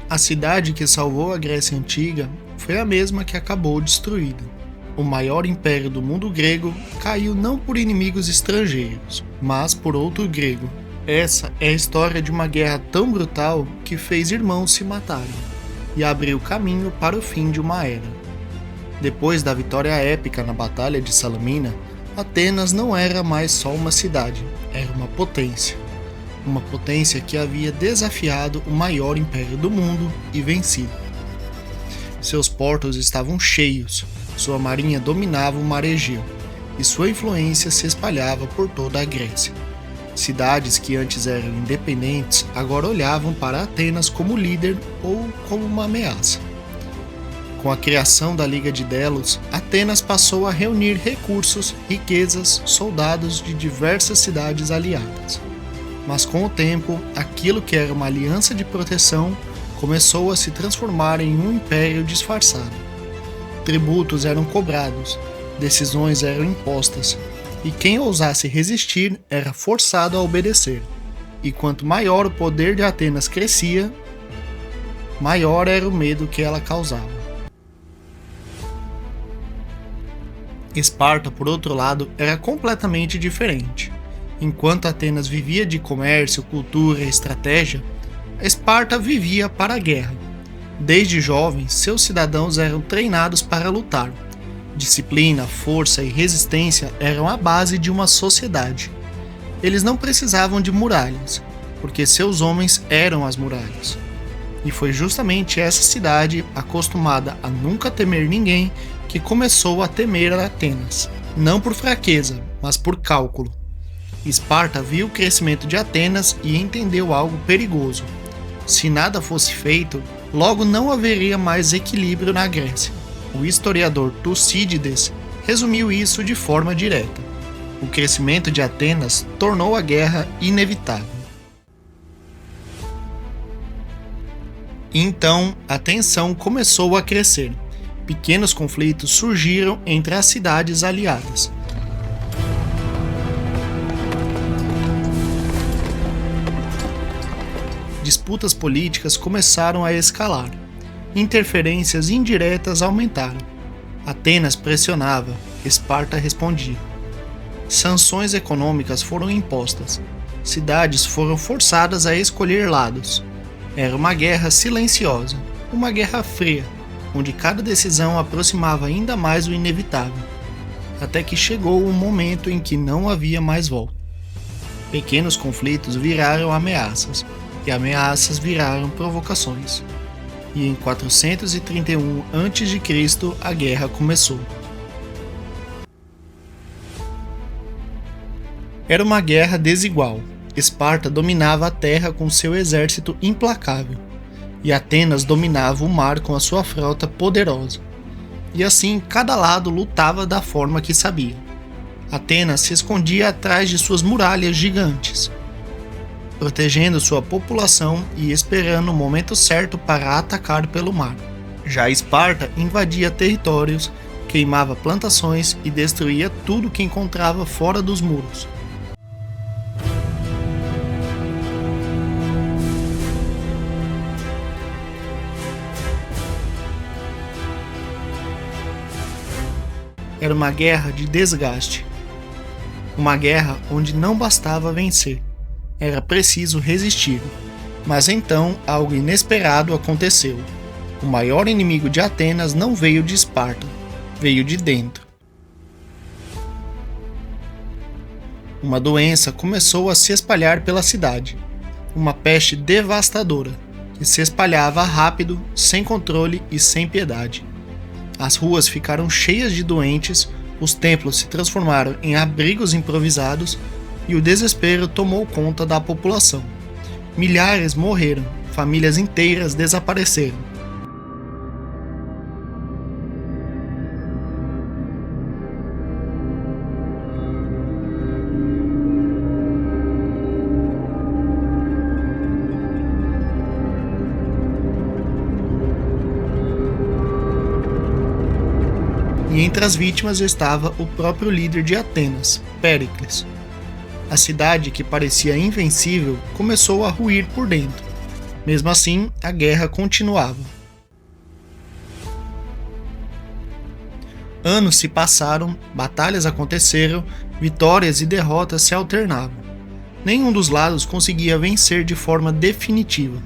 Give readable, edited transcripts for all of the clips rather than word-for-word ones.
A cidade que salvou a Grécia Antiga foi a mesma que acabou destruída. O maior império do mundo grego caiu não por inimigos estrangeiros, mas por outro grego. Essa é a história de uma guerra tão brutal que fez irmãos se matarem e abriu caminho para o fim de uma era. Depois da vitória épica na Batalha de Salamina, Atenas não era mais só uma cidade, era uma potência. Uma potência que havia desafiado o maior império do mundo e vencido. Seus portos estavam cheios, sua marinha dominava o mar Egeu, e sua influência se espalhava por toda a Grécia. Cidades que antes eram independentes agora olhavam para Atenas como líder ou como uma ameaça. Com a criação da Liga de Delos, Atenas passou a reunir recursos, riquezas, soldados de diversas cidades aliadas. Mas com o tempo, aquilo que era uma aliança de proteção começou a se transformar em um império disfarçado. Tributos eram cobrados, decisões eram impostas, e quem ousasse resistir era forçado a obedecer. E quanto maior o poder de Atenas crescia, maior era o medo que ela causava. Esparta, por outro lado, era completamente diferente. Enquanto Atenas vivia de comércio, cultura e estratégia, Esparta vivia para a guerra. Desde jovens, seus cidadãos eram treinados para lutar. Disciplina, força e resistência eram a base de uma sociedade. Eles não precisavam de muralhas, porque seus homens eram as muralhas. E foi justamente essa cidade, acostumada a nunca temer ninguém, que começou a temer a Atenas, não por fraqueza, mas por cálculo. Esparta viu o crescimento de Atenas e entendeu algo perigoso. Se nada fosse feito, logo não haveria mais equilíbrio na Grécia. O historiador Tucídides resumiu isso de forma direta. O crescimento de Atenas tornou a guerra inevitável. Então, a tensão começou a crescer. Pequenos conflitos surgiram entre as cidades aliadas. Disputas políticas começaram a escalar. Interferências indiretas aumentaram. Atenas pressionava, Esparta respondia. Sanções econômicas foram impostas. Cidades foram forçadas a escolher lados. Era uma guerra silenciosa, uma guerra fria, onde cada decisão aproximava ainda mais o inevitável, até que chegou o momento em que não havia mais volta. Pequenos conflitos viraram ameaças, e ameaças viraram provocações. E em 431 a.C. a guerra começou. Era uma guerra desigual. Esparta dominava a terra com seu exército implacável, e Atenas dominava o mar com a sua frota poderosa. E assim, cada lado lutava da forma que sabia. Atenas se escondia atrás de suas muralhas gigantes, protegendo sua população e esperando o momento certo para atacar pelo mar. Já Esparta invadia territórios, queimava plantações e destruía tudo que encontrava fora dos muros. Era uma guerra de desgaste. Uma guerra onde não bastava vencer. Era preciso resistir. Mas então algo inesperado aconteceu. O maior inimigo de Atenas não veio de Esparta, veio de dentro. Uma doença começou a se espalhar pela cidade. Uma peste devastadora, que se espalhava rápido, sem controle e sem piedade. As ruas ficaram cheias de doentes, os templos se transformaram em abrigos improvisados e o desespero tomou conta da população. Milhares morreram, famílias inteiras desapareceram. E entre as vítimas estava o próprio líder de Atenas, Péricles. A cidade, que parecia invencível, começou a ruir por dentro. Mesmo assim, a guerra continuava. Anos se passaram, batalhas aconteceram, vitórias e derrotas se alternavam. Nenhum dos lados conseguia vencer de forma definitiva.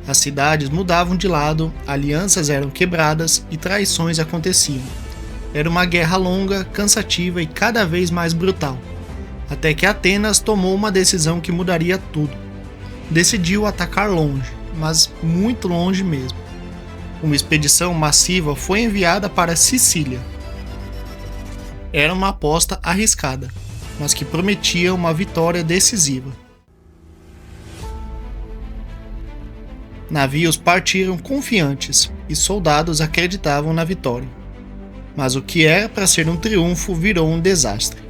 As cidades mudavam de lado, alianças eram quebradas e traições aconteciam. Era uma guerra longa, cansativa e cada vez mais brutal, até que Atenas tomou uma decisão que mudaria tudo. Decidiu atacar longe, mas muito longe mesmo. Uma expedição massiva foi enviada para Sicília. Era uma aposta arriscada, mas que prometia uma vitória decisiva. Navios partiram confiantes e soldados acreditavam na vitória. Mas o que era para ser um triunfo virou um desastre.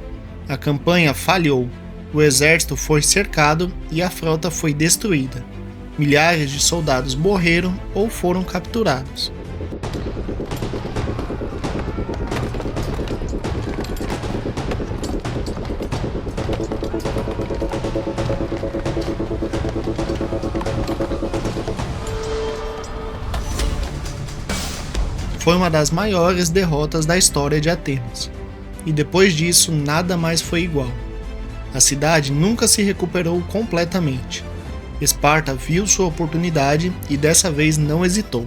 A campanha falhou, o exército foi cercado e a frota foi destruída. Milhares de soldados morreram ou foram capturados. Foi uma das maiores derrotas da história de Atenas, e depois disso nada mais foi igual. A cidade nunca se recuperou completamente. Esparta viu sua oportunidade e dessa vez não hesitou.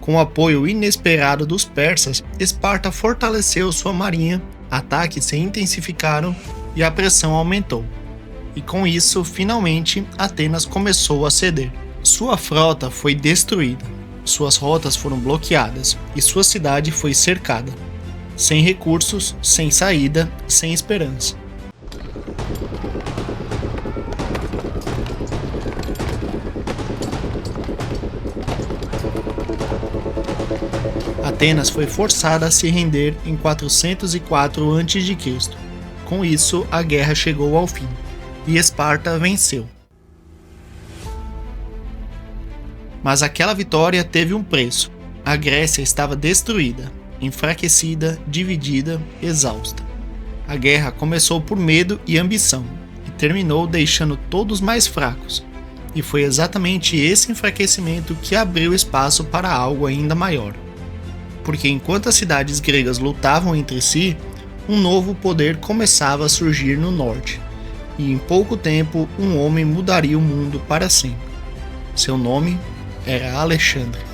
Com o apoio inesperado dos persas, Esparta fortaleceu sua marinha, ataques se intensificaram e a pressão aumentou. E com isso, finalmente, Atenas começou a ceder. Sua frota foi destruída, suas rotas foram bloqueadas e sua cidade foi cercada. Sem recursos, sem saída, sem esperança. Atenas foi forçada a se render em 404 a.C. Com isso, a guerra chegou ao fim, e Esparta venceu. Mas aquela vitória teve um preço. A Grécia estava destruída, enfraquecida, dividida, exausta. A guerra começou por medo e ambição, e terminou deixando todos mais fracos. E foi exatamente esse enfraquecimento que abriu espaço para algo ainda maior. Porque enquanto as cidades gregas lutavam entre si, um novo poder começava a surgir no norte. E em pouco tempo, um homem mudaria o mundo para sempre. Seu nome era Alexandre.